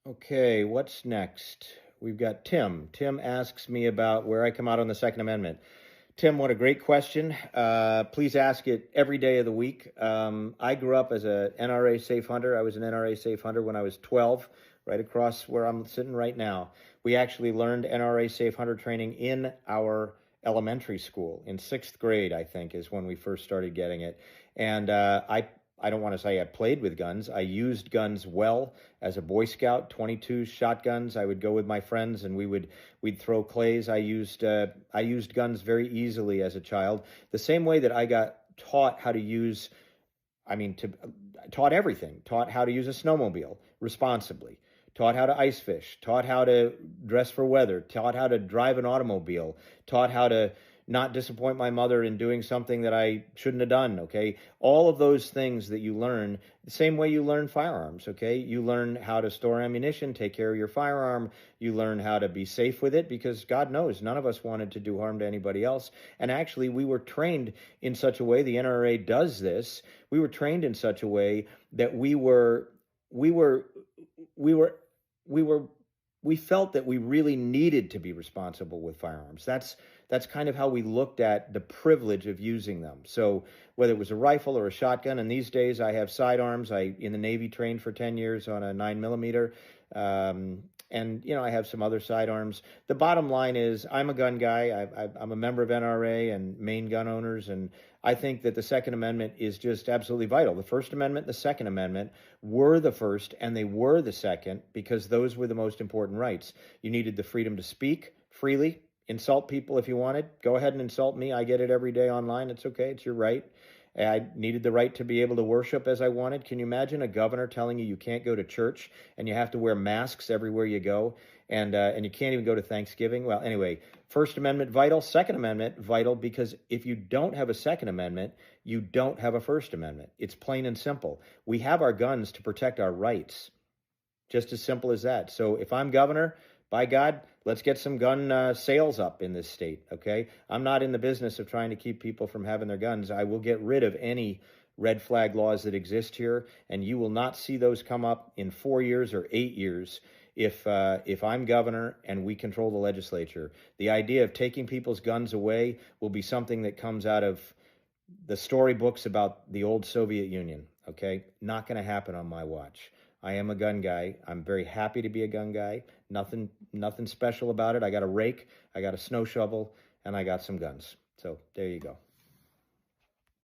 Okay, what's next? We've got Tim. Tim asks me about where I come out on the Second Amendment. Tim, what a great question. Please ask it every day of the week. I grew up as a NRA safe hunter. I was an NRA safe hunter when I was 12, right across where I'm sitting right now. We actually learned NRA safe hunter training in our elementary school in sixth grade, I think, is when we first started getting it. And I don't want to say I played with guns. I used guns well as a Boy Scout, 22 shotguns. I would go with my friends and we'd throw clays. I used guns very easily as a child. The same way that I got taught how to use, I mean, taught everything. Taught how to use a snowmobile responsibly. Taught how to ice fish. Taught how to dress for weather. Taught how to drive an automobile. Taught how to not disappoint my mother in doing something that I shouldn't have done, okay? All of those things that you learn, the same way you learn firearms, okay? You learn how to store ammunition, take care of your firearm, you learn how to be safe with it, because God knows, none of us wanted to do harm to anybody else. And actually, we were trained in such a way, the NRA does this, we were trained in such a way that we felt that we really needed to be responsible with firearms. That's kind of how we looked at the privilege of using them. So whether it was a rifle or a shotgun, and these days I have sidearms. I in the Navy trained for 10 years on a 9mm. And I have some other sidearms. The bottom line is I'm a gun guy. I'm a member of NRA and Maine gun owners, and I think that the Second Amendment is just absolutely vital. The First Amendment, the Second Amendment were the first, and they were the second because those were the most important rights. You needed the freedom to speak freely, insult people if you wanted. Go ahead and insult me. I get it every day online. It's okay. It's your right. I needed the right to be able to worship as I wanted. Can you imagine a governor telling you can't go to church and you have to wear masks everywhere you go, and you can't even go to Thanksgiving? Well, anyway, First Amendment vital, Second Amendment vital, because if you don't have a Second Amendment, you don't have a First Amendment. It's plain and simple. We have our guns to protect our rights. Just as simple as that. So if I'm governor, by God, let's get some gun sales up in this state, okay? I'm not in the business of trying to keep people from having their guns. I will get rid of any red flag laws that exist here, and you will not see those come up in 4 years or 8 years if I'm governor and we control the legislature. The idea of taking people's guns away will be something that comes out of the storybooks about the old Soviet Union, okay? Not going to happen on my watch. I am a gun guy. I'm very happy to be a gun guy. Nothing special about it. I got a rake, I got a snow shovel, and I got some guns. So there you go.